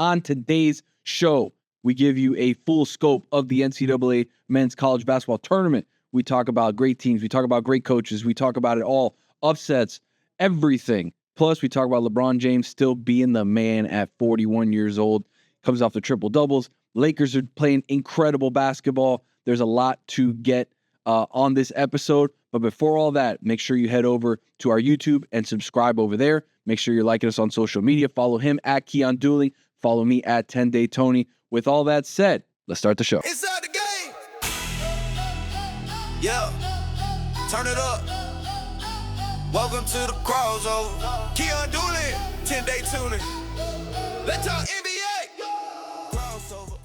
On today's show, we give you a full scope of the NCAA men's college basketball tournament. We talk about great teams. We talk about great coaches. We talk about it all. Upsets, everything. Plus, we talk about LeBron James still being the man at 41 years old. Comes off the triple doubles. Lakers are playing incredible basketball. There's a lot to get on this episode. But before all that, make sure you head over to our YouTube and subscribe over there. Make sure you're liking us on social media. Follow him at Keon Dooley. Follow me at 10-Day Tony. With all that said, let's start the show. Inside the game. Yeah. Turn it up. Welcome to the crossover. Keon Dooley, 10-Day Tuning. Let's talk NBA. Crossover.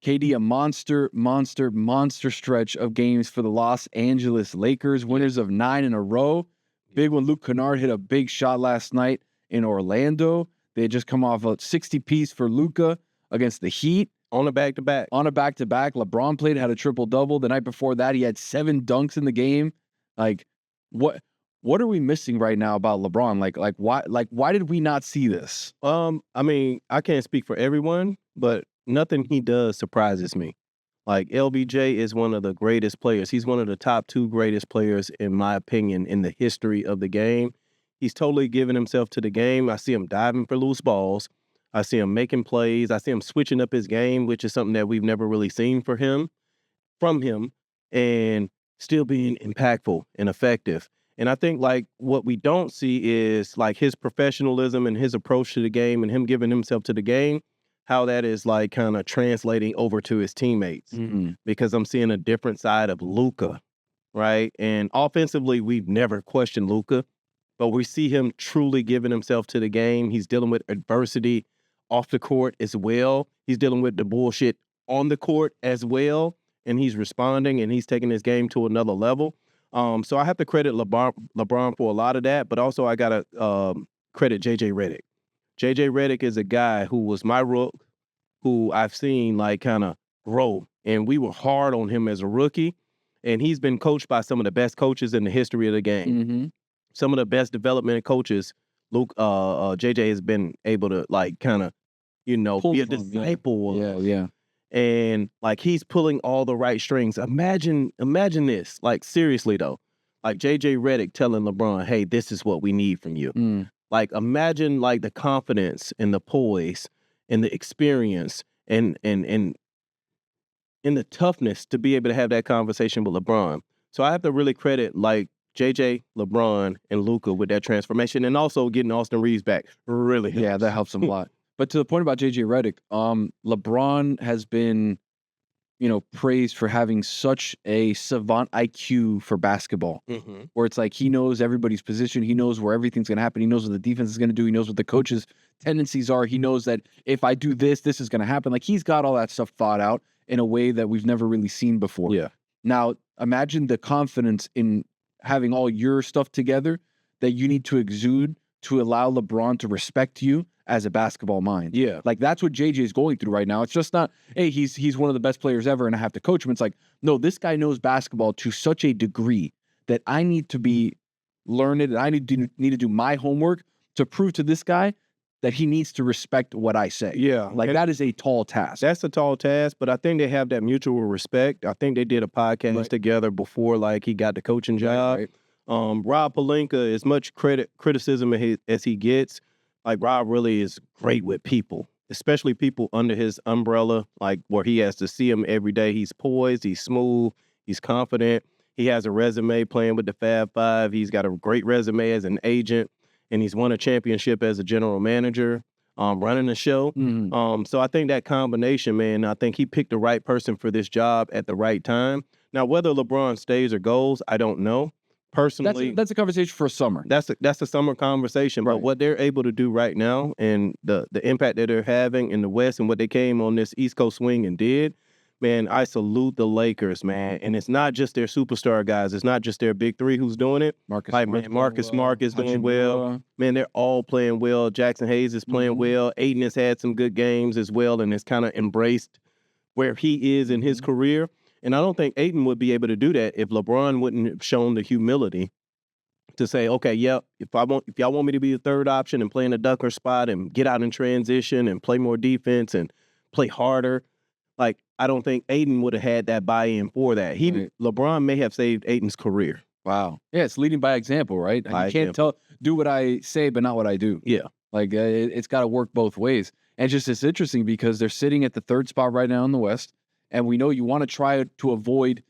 KD, a monster stretch of games for the Los Angeles Lakers, winners of 9 in a row. Big one, Luke Kennard hit a big shot last night in Orlando. They had just come off a 60-piece for Luka against the Heat. On a back-to-back. LeBron played, had a triple-double. The night before that, he had 7 dunks in the game. Like, what are we missing right now about LeBron? Why did we not see this? I mean, I can't speak for everyone, but nothing he does surprises me. Like, LBJ is one of the greatest players. He's one of the top 2 greatest players, in my opinion, in the history of the game. He's totally given himself to the game. I see him diving for loose balls. I see him making plays. I see him switching up his game, which is something that we've never really seen from him, and still being impactful and effective. And I think, like, what we don't see is, like, his professionalism and his approach to the game and him giving himself to the game, how that is, like, kind of translating over to his teammates. Mm-hmm. Because I'm seeing a different side of Luka, right? And offensively, we've never questioned Luka, but we see him truly giving himself to the game. He's dealing with adversity off the court as well. He's dealing with the bullshit on the court as well, and he's responding, and he's taking his game to another level. So I have to credit LeBron for a lot of that, but also I got to credit JJ Redick. JJ Redick is a guy who was my rook, who I've seen, like, kind of grow, and we were hard on him as a rookie, and he's been coached by some of the best coaches in the history of the game. Mm-hmm. Some of the best development coaches JJ has been able to, like, kind of, be a disciple of. Yeah. And, like, he's pulling all the right strings. Imagine this. Like, seriously, though. Like, JJ Redick telling LeBron, hey, this is what we need from you. Mm. Like, imagine, like, the confidence and the poise and the experience and the toughness to be able to have that conversation with LeBron. So I have to really credit, like, JJ, LeBron, and Luka with that transformation, and also getting Austin Reeves back really helps. Yeah, that helps him a lot. But to the point about JJ Redick, LeBron has been, praised for having such a savant IQ for basketball, where it's like he knows everybody's position, he knows where everything's going to happen, he knows what the defense is going to do, he knows what the coach's tendencies are, he knows that if I do this, this is going to happen. Like, he's got all that stuff thought out in a way that we've never really seen before. Yeah. Now, imagine the confidence in having all your stuff together that you need to exude to allow LeBron to respect you as a basketball mind. Yeah. Like, that's what JJ is going through right now. It's just not, hey, he's one of the best players ever and I have to coach him. It's like, no, this guy knows basketball to such a degree that I need to be learned and I need to do my homework to prove to this guy that he needs to respect what I say. Yeah. Like, that is a tall task. That's a tall task, but I think they have that mutual respect. I think they did a podcast together before, like, he got the coaching job. Right. Rob Pelinka, as much criticism as he gets, like, Rob really is great with people, especially people under his umbrella, like, where he has to see them every day. He's poised, he's smooth, he's confident. He has a resume playing with the Fab Five. He's got a great resume as an agent, and he's won a championship as a general manager, running the show. Mm-hmm. So I think that combination, man, I think he picked the right person for this job at the right time. Now, whether LeBron stays or goes, I don't know. Personally, That's a conversation for summer. That's a summer conversation. Right. But what they're able to do right now and the impact that they're having in the West and what they came on this East Coast swing and did, man, I salute the Lakers, man. And it's not just their superstar guys. It's not just their big three who's doing it. Marcus Smart is doing well. Man, they're all playing well. Jackson Hayes is playing well. Aiden has had some good games as well and has kind of embraced where he is in his career. And I don't think Aiden would be able to do that if LeBron wouldn't have shown the humility to say, okay, yep, if y'all want me to be the third option and play in a dunker spot and get out in transition and play more defense and play harder, like I don't think Aiden would have had that buy-in for that. Right. LeBron may have saved Aiden's career. Wow. Yeah, it's leading by example, right? You can't do what I say, but not what I do. Yeah. Like it's got to work both ways. And just it's interesting because they're sitting at the third spot right now in the West, and we know you want to try to avoid,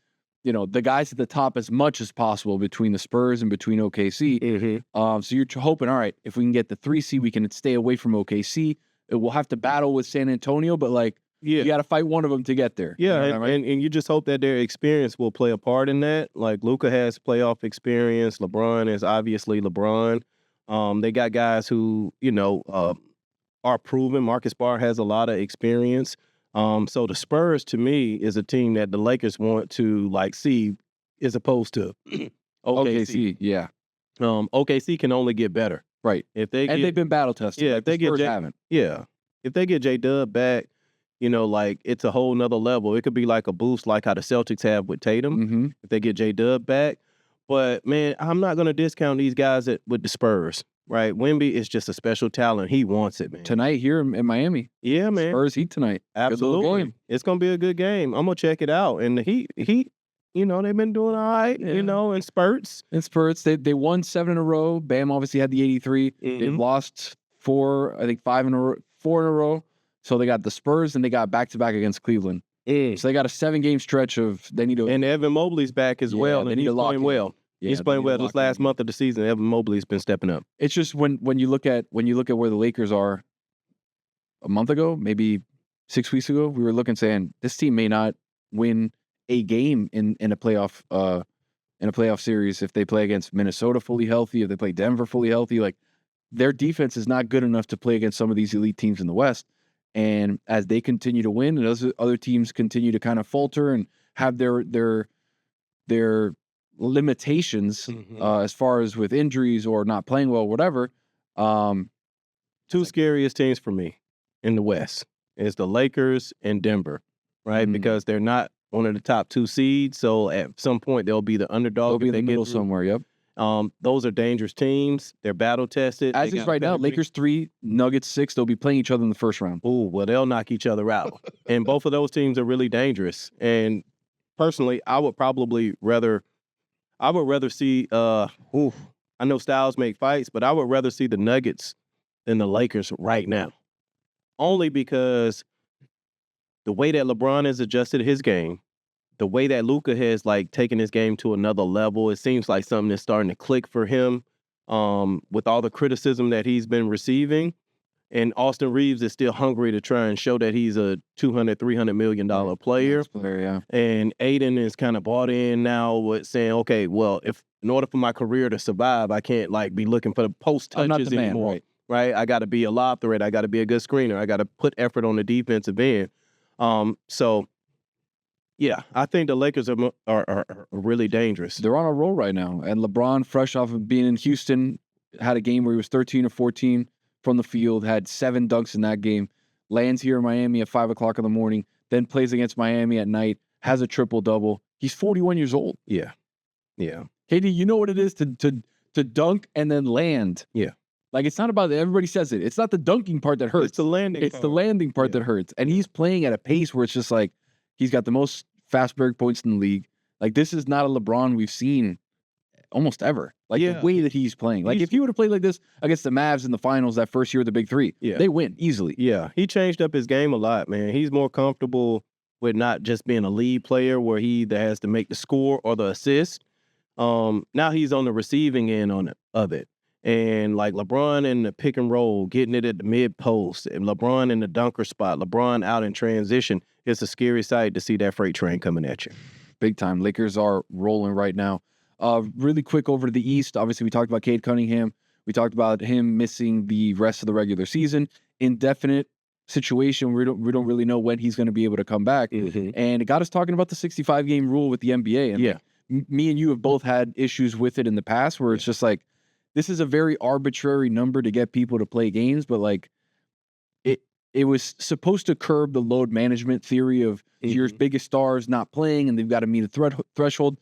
the guys at the top as much as possible between the Spurs and between OKC. Mm-hmm. So you're hoping, all right, if we can get the 3 seed, we can stay away from OKC. We'll have to battle with San Antonio, but you got to fight one of them to get there. Yeah, You know what I mean? and you just hope that their experience will play a part in that. Like Luka has playoff experience. LeBron is obviously LeBron. They got guys who, are proven. Marcus Smart has a lot of experience. So the Spurs, to me, is a team that the Lakers want to see as opposed to OKC. Yeah. OKC can only get better. Right. They've been battle tested. Yeah, if they get haven't. Yeah. If they get J-Dub back, it's a whole nother level. It could be like a boost like how the Celtics have with Tatum Mm-hmm. if they get J-Dub back. But, man, I'm not going to discount these guys with the Spurs, right? Wemby is just a special talent. He wants it, man. Tonight here in Miami. Yeah, man. Spurs Heat tonight. Absolutely. Good little game. It's going to be a good game. I'm going to check it out. And the Heat, they've been doing all right, in spurts. In spurts. They won 7 in a row. Bam obviously had the 83. Mm-hmm. They've lost 4 in a row. So they got the Spurs and they got back-to-back against Cleveland. So they got a 7-game stretch of they need to. And Evan Mobley's back as well. They And need he's to lock playing well. Yeah, he's playing well this last month of the season. Evan Mobley's been stepping up. It's just when you look at where the Lakers are a month ago, maybe 6 weeks ago, we were looking saying this team may not win a game in a playoff series if they play against Minnesota fully healthy, if they play Denver fully healthy. Like their defense is not good enough to play against some of these elite teams in the West. And as they continue to win and those other teams continue to kind of falter and have their limitations as far as with injuries or not playing well, whatever. Two scariest teams for me in the West is the Lakers and Denver, right? Because they're not one of the top 2 seeds. So at some point they'll be the underdog. They'll be in the middle somewhere. Yep. Those are dangerous teams. They're battle tested. As is right now, Lakers 3, Nuggets 6. They'll be playing each other in the first round. Oh, well, they'll knock each other out. And both of those teams are really dangerous. And personally, I would rather see. I know styles make fights, but I would rather see the Nuggets than the Lakers right now. Only because the way that LeBron has adjusted his game, the way that Luka has taken his game to another level, it seems like something that's starting to click for him. With all the criticism that he's been receiving, and Austin Reeves is still hungry to try and show that he's a $200-300 million player. Yeah. And Aiden is kind of bought in now with saying, okay, well, if in order for my career to survive, I can't be looking for the post touches anymore. Right? I got to be a lob threat. I got to be a good screener. I got to put effort on the defensive end. So, yeah, I think the Lakers are really dangerous. They're on a roll right now. And LeBron, fresh off of being in Houston, had a game where he was 13 or 14 from the field, had 7 dunks in that game, lands here in Miami at 5 o'clock in the morning, then plays against Miami at night, has a triple-double. He's 41 years old. Yeah. Yeah. KD, you know what it is to dunk and then land. Yeah. It's not about everybody says it. It's not the dunking part that hurts. It's the landing part. The landing part that hurts. And he's playing at a pace where it's just he's got the most fast break points in the league. This is not a LeBron we've seen almost ever. The way that he's playing. If he would have played like this against the Mavs in the finals that first year of the Big Three, they win easily. Yeah, he changed up his game a lot, man. He's more comfortable with not just being a lead player where he either has to make the score or the assist. Now he's on the receiving end of it. And LeBron in the pick and roll, getting it at the mid post, and LeBron in the dunker spot, LeBron out in transition. It's a scary sight to see that freight train coming at you. Big time. Lakers are rolling right now. Really quick over to the East. Obviously, we talked about Cade Cunningham. We talked about him missing the rest of the regular season. Indefinite situation. We don't really know when he's going to be able to come back. Mm-hmm. And it got us talking about the 65-game rule with the NBA. And me and you have both had issues with it in the past where it's just this is a very arbitrary number to get people to play games, but it was supposed to curb the load management theory of your biggest stars not playing and they've got to meet a threshold.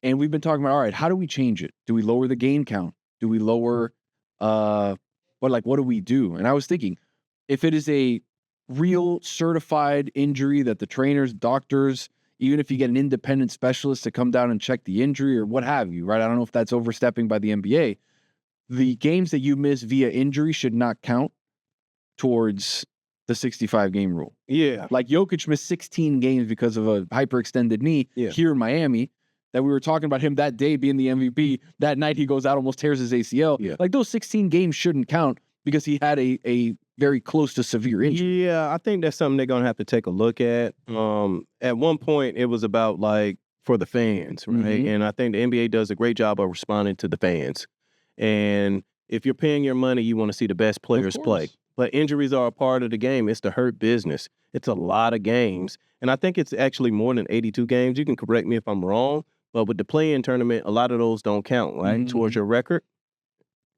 And we've been talking about, all right, how do we change it? Do we lower the game count? Do we lower, what do we do? And I was thinking, if it is a real certified injury that the trainers, doctors, even if you get an independent specialist to come down and check the injury or what have you, right? I don't know if that's overstepping by the NBA. The games that you miss via injury should not count towards the 65-game rule. Yeah. Like Jokic missed 16 games because of a hyperextended knee here in Miami, that we were talking about him that day being the MVP. That night he goes out, almost tears his ACL. Yeah. Like those 16 games shouldn't count because he had a very close to severe injury. Yeah, I think that's something they're going to have to take a look at. At one point, it was about like for the fans, right? Mhm. And I think the NBA does a great job of responding to the fans. And if you're paying your money, you want to see the best players play. But injuries are a part of the game. It's the hurt business. It's a lot of games. And I think it's actually more than 82 games. You can correct me if I'm wrong. But with the play-in tournament, a lot of those don't count, right? Towards your record,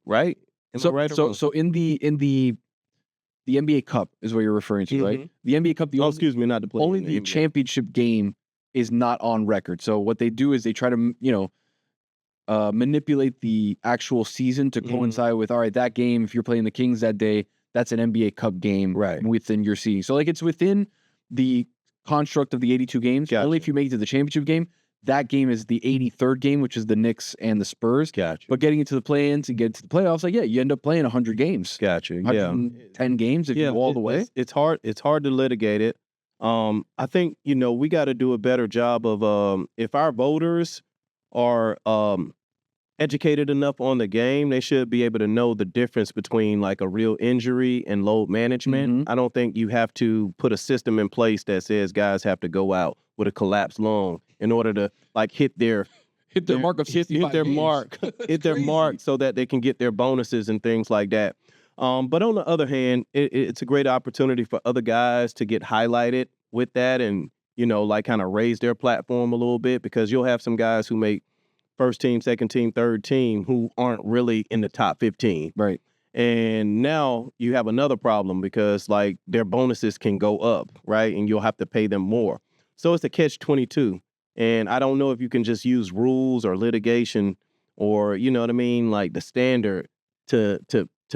right? Am I right or wrong? So in the NBA Cup is what you're referring to, right? The NBA Cup, excuse me, not the play-in. only the NBA. championship game is not on record. So what they do is they try to, manipulate the actual season to coincide with, all right, that game, if you're playing the Kings that day, that's an NBA Cup game within your seeding. So like it's within the construct of the 82 games. Gotcha. Only if you make it to the championship game, that game is the 83rd game, which is the Knicks and the Spurs. Gotcha. But getting into the play-ins and getting to the playoffs, like, you end up playing 100 games. Gotcha. 110 games if you go all the way. It's hard to litigate it. I think, we got to do a better job of if our voters are educated enough on the game, they should be able to know the difference between like a real injury and load management. I don't think you have to put a system in place that says guys have to go out with a collapsed lung in order to like hit their mark of 65 hit their games. mark, hit their mark so that they can get their bonuses and things like that. But on the other hand, it's a great opportunity for other guys to get highlighted with that and, like kind of raise their platform a little bit, because you'll have some guys who make first team, second team, third team who aren't really in the top 15. Right. And now you have another problem because like their bonuses can go up, right? And you'll have to pay them more. So it's a catch-22. And I don't know if you can just use rules or litigation or, you know what I mean, like the standard to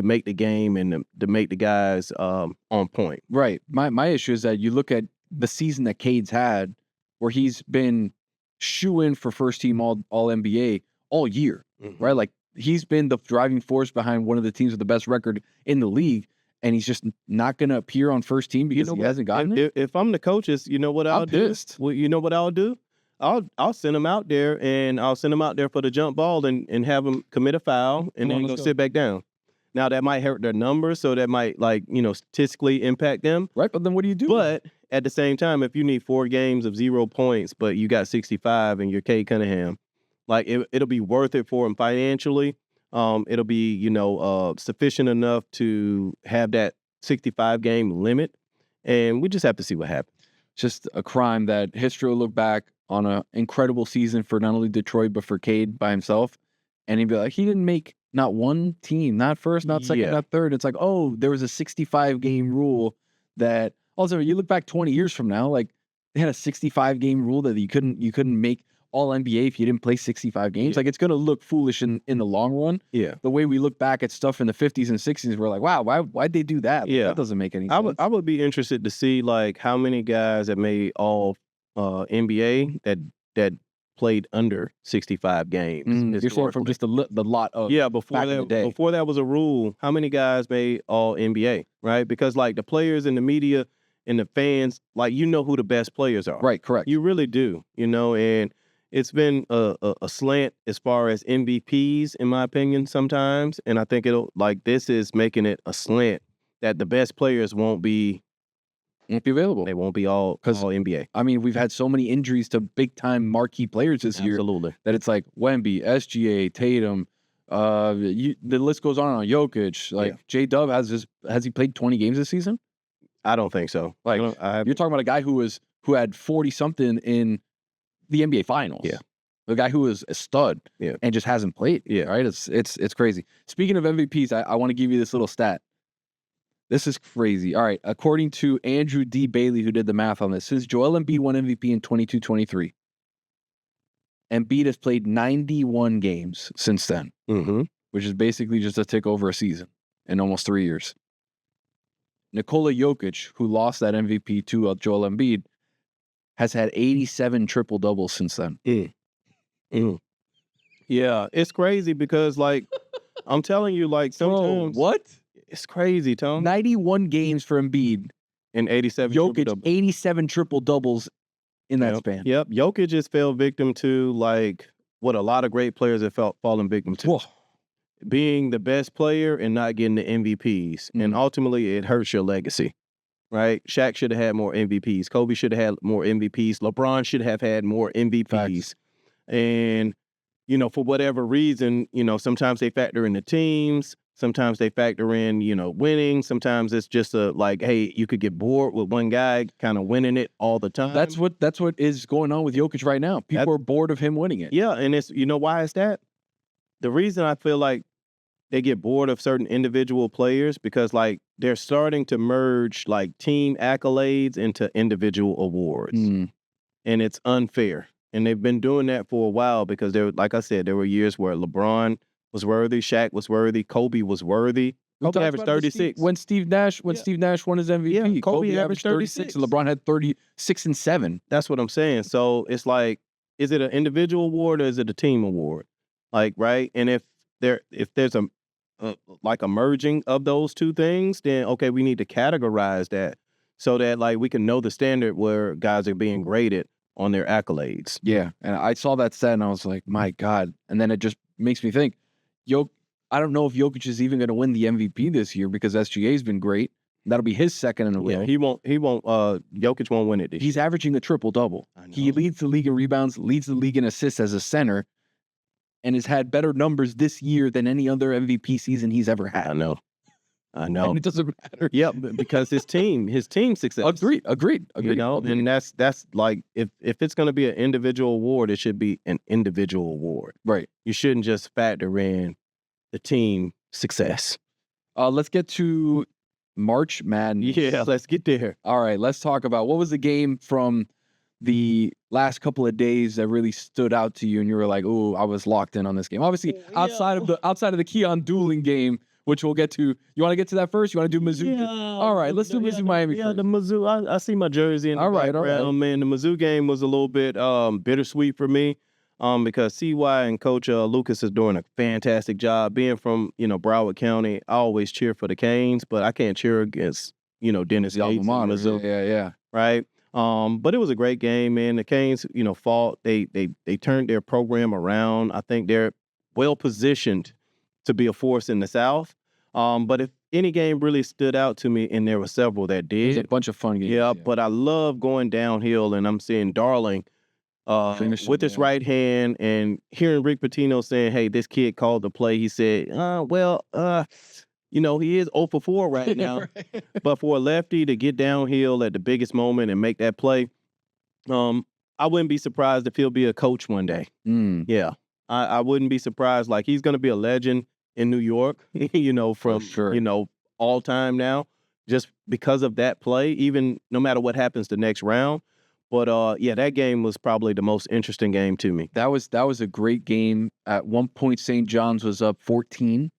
make the game and to make the guys on point. Right. My issue is that you look at the season that Cade's had, where he's been shoe-in for first team all NBA all year, right? Like he's been the driving force behind one of the teams with the best record in the league, and he's just not going to appear on first team because he hasn't gotten it. If I'm the coaches, you know what I'll do? Pissed. Well, you know what I'll do? I'll send him out there, and I'll send him out there for the jump ball and have him commit a foul and then go sit back down. Now that might hurt their numbers, so that might statistically impact them. Right, but then what do you do? But at the same time, if you need 4 games of 0 points, but you got 65 and you're Cade Cunningham, like it'll be worth it for him financially. It'll be sufficient enough to have that 65 game limit, and we just have to see what happens. Just a crime that history will look back on an incredible season for not only Detroit but for Cade by himself, and he'd be like, he didn't make not one team, not first, not second, not third. It's like, oh, there was a 65 game rule that also you look back 20 years from now, like they had a 65 game rule that you couldn't make all NBA if you didn't play 65 games. Like it's gonna look foolish in the long run. Yeah. The way we look back at stuff in the 50s and 60s, we're like, wow, why'd they do that? Like, that doesn't make any sense. I would be interested to see like how many guys that made all NBA that played under 65 games. You're saying from just the lot of before that was a rule, how many guys made all NBA, right? Because like the players and the media and the fans, like who the best players are. Right, correct. You really do, and it's been a slant as far as MVPs, in my opinion, sometimes. And I think this is making it a slant that the best players won't be available. They won't be all NBA. I mean, we've had so many injuries to big-time marquee players this year. Absolutely. That it's like Wemby, SGA, Tatum, the list goes on Jokic. Like J-Dub has he played 20 games this season? I don't think so. Like you're talking about a guy who had 40-something in the NBA Finals. Yeah. The guy who is a stud and just hasn't played. Yeah. Right? It's crazy. Speaking of MVPs, I want to give you this little stat. This is crazy. All right. According to Andrew D. Bailey, who did the math on this, since Joel Embiid won MVP in 22-23, Embiid has played 91 games since then, which is basically just a tick over a season in almost 3 years. Nikola Jokic, who lost that MVP to Joel Embiid, has had 87 triple-doubles since then. Yeah, it's crazy because, like, I'm telling you, like, sometimes... Bro, what? It's crazy, Tom. 91 games for Embiid. And 87 Jokic, triple-doubles. 87 triple-doubles in that span. Yep. Jokic just fell victim to, like, what a lot of great players have fallen victim to. Whoa. Being the best player and not getting the MVPs. And ultimately, it hurts your legacy, right? Shaq should have had more MVPs. Kobe should have had more MVPs. LeBron should have had more MVPs. Facts. And, you know, for whatever reason, you know, sometimes they factor in the teams. Sometimes they factor in, you know, winning. Sometimes it's just like, hey, you could get bored with one guy kind of winning it all the time. That's what is going on with Jokic right now. People are bored of him winning it. Yeah, and it's, you know why is that? The reason I feel like they get bored of certain individual players because, like, they're starting to merge, like, team accolades into individual awards. And it's unfair. And they've been doing that for a while because like I said, there were years where LeBron was worthy, Shaq was worthy, Kobe was worthy. Kobe averaged 36. When Steve Nash won his MVP, Yeah, Kobe averaged 36 and LeBron had 36 and 7. That's what I'm saying. So it's like, is it an individual award or is it a team award? Like, right? And if there's a like a merging of those two things, then okay, we need to categorize that so that, like, we can know the standard where guys are being graded on their accolades. Yeah, and I saw that stat and I was like, my God. And then it just makes me think, I don't know if Jokic is even going to win the MVP this year because SGA's been great. That'll be his second in a row. Yeah, Jokic won't win it this year. He's averaging a triple-double. He leads the league in rebounds, leads the league in assists as a center, and has had better numbers this year than any other MVP season he's ever had. I know. And it doesn't matter. Yeah, because his team success. Agreed. You know, and that's like, if it's going to be an individual award, it should be an individual award. Right. You shouldn't just factor in the team success. Let's get to March Madness. Yeah, let's get there. All right, let's talk about what was the game from the last couple of days that really stood out to you and you were like, "Oh, I was locked in on this game." Obviously, outside of the Keon dueling game, which we'll get to. You want to get to that first? You want to do Mizzou? Yeah. All right, let's do Mizzou Miami first. Yeah, the Mizzou. I see my jersey in the background. Man, the Mizzou game was a little bit bittersweet for me because CY and Coach Lucas is doing a fantastic job. Being from, you know, Broward County, I always cheer for the Canes, but I can't cheer against, you know, Dennis Gates and Mizzou. Yeah. Right? But it was a great game, man. The Canes, you know, fought. They turned their program around. I think they're well positioned to be a force in the South. But if any game really stood out to me, and there were several that did. It was a bunch of fun games. Yeah, but I love going downhill, and I'm seeing Darling with his right hand, and hearing Rick Pitino saying, "Hey, this kid called the play." He said, you know, he is 0 for 4 right now. Right. But for a lefty to get downhill at the biggest moment and make that play, I wouldn't be surprised if he'll be a coach one day. Yeah, I wouldn't be surprised. Like, he's going to be a legend in New York, you know, from, you know, all time now, just because of that play, even no matter what happens the next round. But, yeah, that game was probably the most interesting game to me. That was a great game. At one point, St. John's was up 14.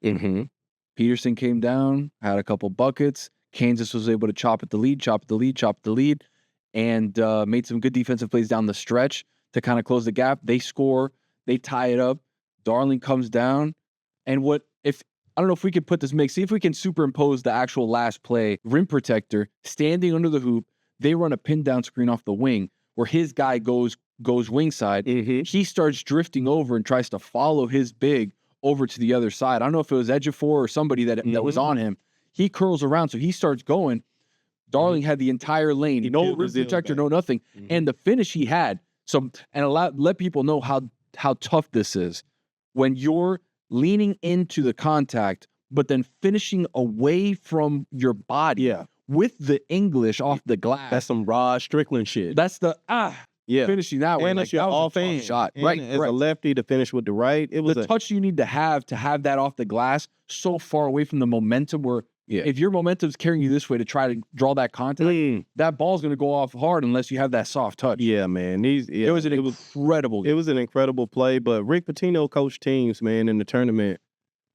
Peterson came down, had a couple buckets. Kansas was able to chop at the lead, and made some good defensive plays down the stretch to kind of close the gap. They score, they tie it up. Darling comes down, and I don't know if we could put this mix. See if we can superimpose the actual last play. Rim protector standing under the hoop. They run a pin down screen off the wing where his guy goes wing side. He starts drifting over and tries to follow his big over to the other side. I don't know if it was Ejiofor or somebody that was on him. He curls around, so he starts going. Darling had the entire lane, no rim protector, no nothing, and the finish he had. So, and let people know how tough this is when you're leaning into the contact, but then finishing away from your body with the English off the glass. That's some Rod Strickland shit. That's the finishing that way. And that's your offhand shot. And right. As a lefty to finish with the right, it was the touch you need to have that off the glass so far away from the momentum where Yeah. If your momentum's carrying you this way to try to draw that contact, that ball's going to go off hard unless you have that soft touch. Yeah, man. It was an incredible game. It was an incredible play, but Rick Pitino coached teams, man, in the tournament.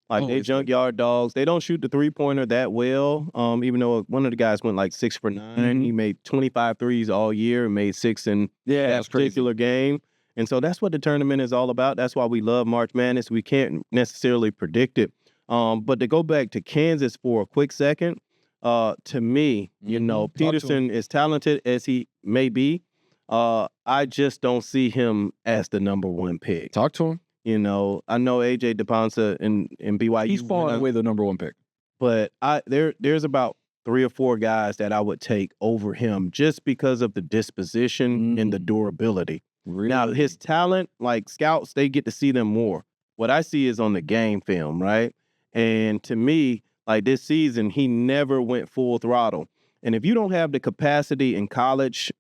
Like, they junkyard dogs. They don't shoot the three-pointer that well, even though one of the guys went like 6 for 9. He made 25 threes all year and made 6 in that particular game. And so that's what the tournament is all about. That's why we love March Madness. We can't necessarily predict it. But to go back to Kansas for a quick second, to me, you know, Peterson, as talented as he may be, I just don't see him as the number 1 pick. Talk to him. You know, I know AJ DePonsa and BYU. He's falling away the number 1 pick. But there's about 3 or 4 guys that I would take over him just because of the disposition and the durability. Really? Now, his talent, like scouts, they get to see them more. What I see is on the game film, right? And to me, like this season, he never went full throttle. And if you don't have the capacity in college,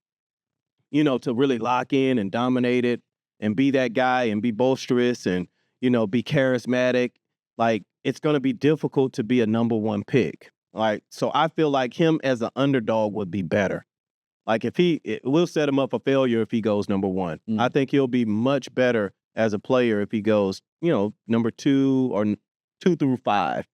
you know, to really lock in and dominate it, and be that guy and be boisterous and, you know, be charismatic, like, it's going to be difficult to be a number 1 pick. Like, so I feel like him as an underdog would be better. Like, we'll set him up for failure if he goes number 1. I think he'll be much better as a player if he goes, you know, number 2 or 2 through 5.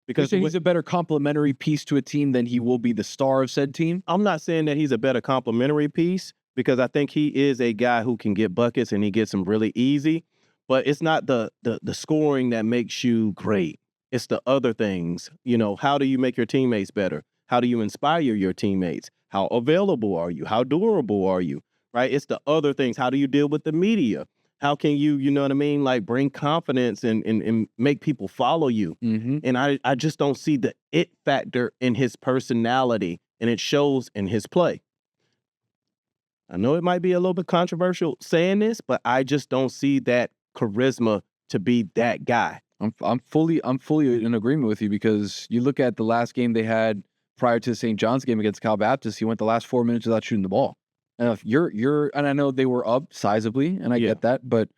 Because he's a better complementary piece to a team than he will be the star of said team? I'm not saying that he's a better complementary piece, because I think he is a guy who can get buckets and he gets them really easy. But it's not the scoring that makes you great. It's the other things. You know, how do you make your teammates better? How do you inspire your teammates? How available are you? How durable are you? Right? It's the other things. How do you deal with the media? How can you, you know what I mean, like bring confidence and make people follow you? And I just don't see the it factor in his personality, and it shows in his play. I know it might be a little bit controversial saying this, but I just don't see that charisma to be that guy. I'm fully in agreement with you, because you look at the last game they had prior to the St. John's game against Cal Baptist. He went the last 4 minutes without shooting the ball. And if you're and I know they were up sizably, and I get that, but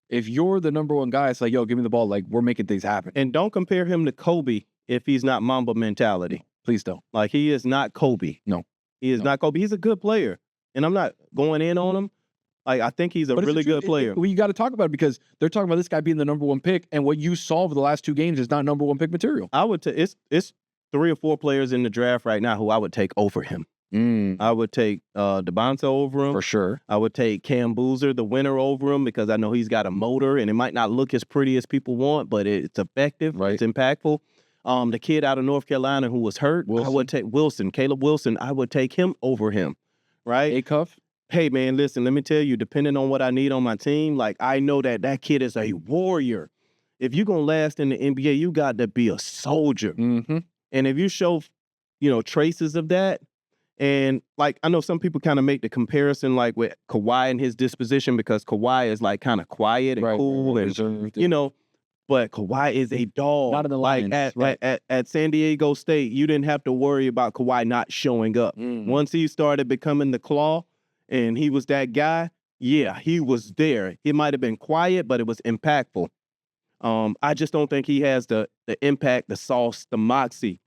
if you're the number 1 guy, it's like, yo, give me the ball. Like, we're making things happen. And don't compare him to Kobe if he's not Mamba mentality. Please don't. Like, he is not Kobe. No. He is not Kobe. He's a good player. And I'm not going in on him. Like, I think he's a really good player. Well, you got to talk about it, because they're talking about this guy being the number 1 pick, and what you saw over the last 2 games is not number 1 pick material. I would it's 3 or 4 players in the draft right now who I would take over him. I would take DeBonta over him. For sure. I would take Cam Boozer, the winner, over him, because I know he's got a motor, and it might not look as pretty as people want, but it's effective. Right. It's impactful. The kid out of North Carolina who was hurt, I would take Caleb Wilson. I would take him over him. Right? A-Cuff? Hey, man, listen, let me tell you, depending on what I need on my team, like, I know that kid is a warrior. If you're going to last in the NBA, you got to be a soldier. And if you show, you know, traces of that, and, like, I know some people kind of make the comparison, like, with Kawhi and his disposition, because Kawhi is, like, kind of quiet and cool and, you know, but Kawhi is a dog. Not in the Lions. At San Diego State, you didn't have to worry about Kawhi not showing up. Once he started becoming the claw and he was that guy, yeah, he was there. He might have been quiet, but it was impactful. I just don't think he has the impact, the sauce, the moxie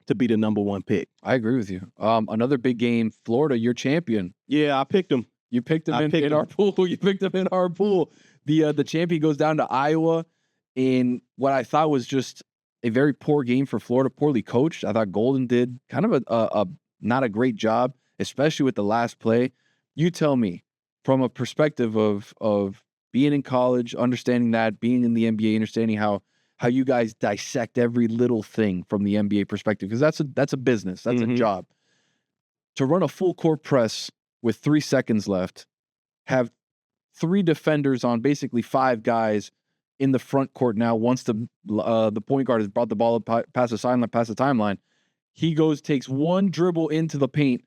to be the number 1 pick. I agree with you. Another big game, Florida, your champion. Yeah, I picked him. You picked him in our pool. You picked him in our pool. The champion goes down to Iowa in what I thought was just a very poor game for Florida, poorly coached. I thought Golden did kind of a not a great job, especially with the last play. You tell me, from a perspective of being in college, understanding that, being in the NBA, understanding how you guys dissect every little thing from the NBA perspective, because that's a business, that's a job. To run a full court press with 3 seconds left, have 3 defenders on basically 5 guys in the front court now. Once the point guard has brought the ball up past the timeline, he takes 1 dribble into the paint,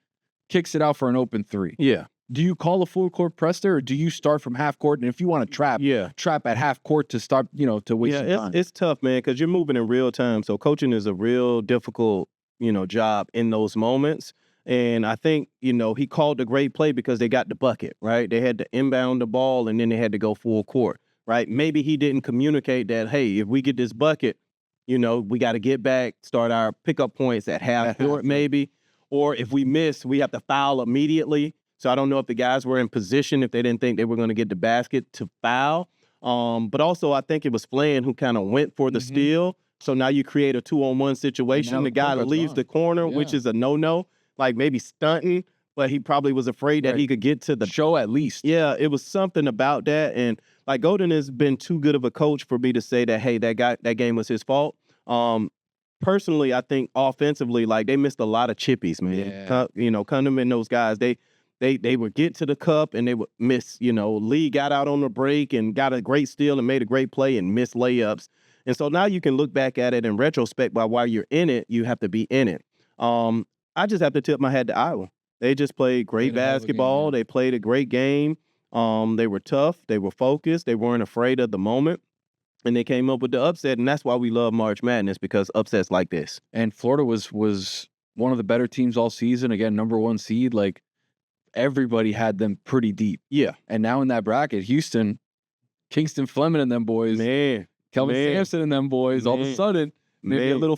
kicks it out for an open 3. Yeah. Do you call a full court press there, or do you start from half court? And if you want to trap at half court to start, to waste some time? It's tough, man, because you're moving in real time. So coaching is a real difficult, job in those moments. And I think, he called a great play because they got the bucket, right? They had to inbound the ball, and then they had to go full court, right? Maybe he didn't communicate that, hey, if we get this bucket, we got to get back, start our pickup points at half court maybe. Or if we miss, we have to foul immediately. So I don't know if the guys were in position, if they didn't think they were going to get the basket to foul. But also I think it was Flan who kind of went for the steal. So now you create a 2-on-1 situation. The guy leaves the corner, which is a no-no, like maybe stunting, but he probably was afraid that he could get to the show at least. Yeah, it was something about that. And like Golden has been too good of a coach for me to say that, hey, that game was his fault. Personally, I think offensively, like they missed a lot of chippies, man. Yeah. Cunningham and those guys, they would get to the cup and they would miss. Lee got out on the break and got a great steal and made a great play and missed layups. And so now you can look back at it in retrospect, but while you're in it, you have to be in it. I just have to tip my hat to Iowa. They just played great basketball. Game, They played a great game. They were tough. They were focused. They weren't afraid of the moment. And they came up with the upset, and that's why we love March Madness, because upsets like this. And Florida was one of the better teams all season. Again, number 1 seed. Like, everybody had them pretty deep. Yeah. And now in that bracket, Houston, Kingston Fleming and them boys, Kelvin Sampson and them boys, all of a sudden, maybe a little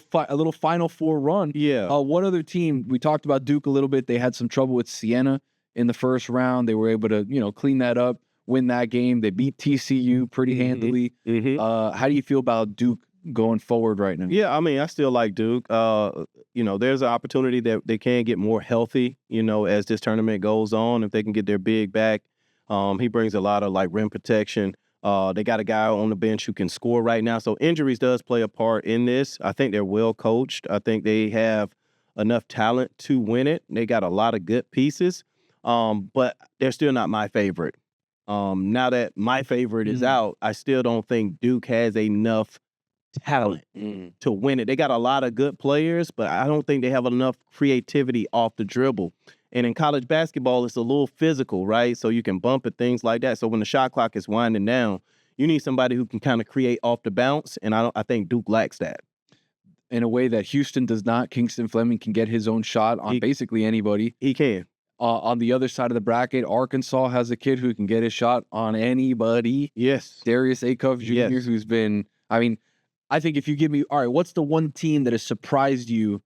Final Four run. Yeah. What other team? We talked about Duke a little bit. They had some trouble with Siena in the first round. They were able to, clean that up, win that game. They beat TCU pretty handily. How do you feel about Duke going forward right now? Yeah, I mean, I still like Duke. There's an opportunity that they can get more healthy, as this tournament goes on. If they can get their big back, he brings a lot of, like, rim protection. They got a guy on the bench who can score right now. So injuries does play a part in this. I think they're well coached. I think they have enough talent to win it. They got a lot of good pieces, but they're still not my favorite. Now that my favorite is out, I still don't think Duke has enough talent to win it. They got a lot of good players, but I don't think they have enough creativity off the dribble. And in college basketball, it's a little physical, right? So you can bump at things like that. So when the shot clock is winding down, you need somebody who can kind of create off the bounce, and I think Duke lacks that. In a way that Houston does not. Kingston Fleming can get his own shot on basically anybody. He can. On the other side of the bracket, Arkansas has a kid who can get his shot on anybody. Yes. Darius Acuff Jr., who's been, I think if you give me, all right, what's the one team that has surprised you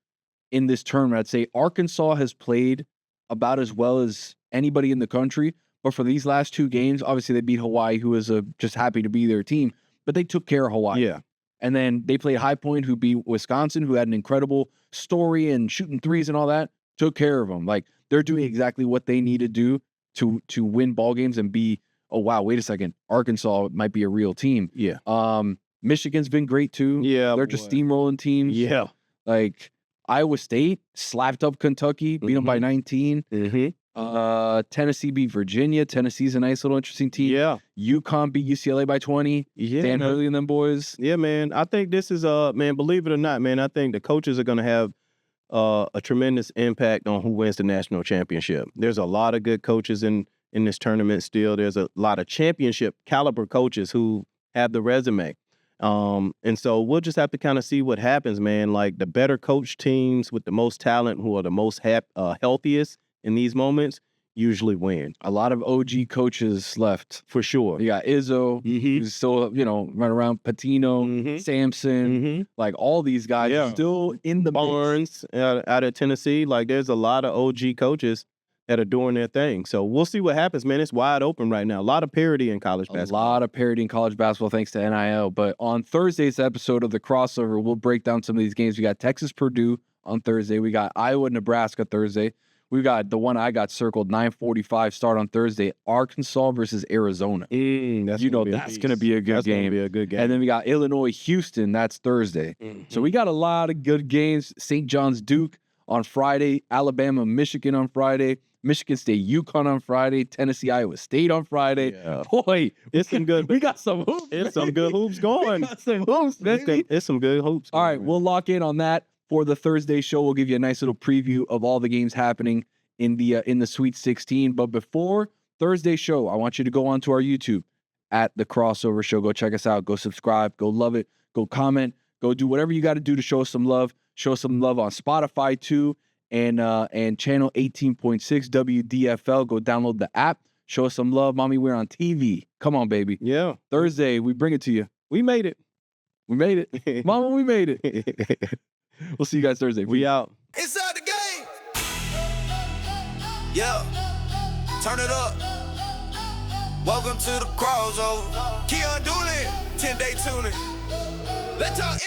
in this tournament? I'd say Arkansas has played about as well as anybody in the country. But for these last 2 games, obviously they beat Hawaii, who is just happy to be their team. But they took care of Hawaii. Yeah. And then they played High Point, who beat Wisconsin, who had an incredible story and shooting threes and all that. Took care of them. Like, they're doing exactly what they need to do to win ball games and be, oh, wow, wait a second, Arkansas might be a real team. Yeah. Michigan's been great, too. Yeah. They're just steamrolling teams. Yeah. Like, Iowa State slapped up Kentucky, beat them by 19. Tennessee beat Virginia. Tennessee's a nice little interesting team. Yeah. UConn beat UCLA by 20. Yeah. Dan Hurley and them boys. Yeah, man. I think this is, man, believe it or not, man, I think the coaches are going to have a tremendous impact on who wins the national championship. There's a lot of good coaches in this tournament still. There's a lot of championship caliber coaches who have the resume. And so we'll just have to kind of see what happens, man. Like, the better coach teams with the most talent, who are the most healthiest in these moments, usually win. A lot of OG coaches left. For sure. You got Izzo, who's still, running around, Pitino, Sampson, like all these guys still in the Barnes out of Tennessee. Like, there's a lot of OG coaches that are doing their thing. So we'll see what happens, man. It's wide open right now. A lot of parity in college basketball. A lot of parity in college basketball thanks to NIL. But on Thursday's episode of The Crossover, we'll break down some of these games. We got Texas-Purdue on Thursday. We got Iowa-Nebraska Thursday. We got the one I got circled, 9:45 start on Thursday, Arkansas versus Arizona. That's going to be a good game. Going to be a good game. And then we got Illinois-Houston. That's Thursday. So we got a lot of good games. St. John's-Duke on Friday, Alabama-Michigan on Friday, Michigan State-UConn on Friday, Tennessee-Iowa State on Friday. Yeah. Boy, it's some good. We got some hoops. It's some good hoops going. We got some hoops, baby. It's some good hoops. All right, we'll lock in on that for the Thursday show. We'll give you a nice little preview of all the games happening in the Sweet 16. But before Thursday show, I want you to go onto our YouTube at The Crossover Show. Go check us out. Go subscribe. Go love it. Go comment. Go do whatever you got to do to show us some love. Show us some love on Spotify too, and channel 18.6 WDFL. Go download the app. Show us some love, mommy. We're on TV. Come on, baby. Yeah. Thursday, we bring it to you. We made it. We made it. Mama, we made it. We'll see you guys Thursday. We out. Inside the game. Yeah. Turn it up. Welcome to the crossover. Keon Doolin, 10-day tuning. Let's talk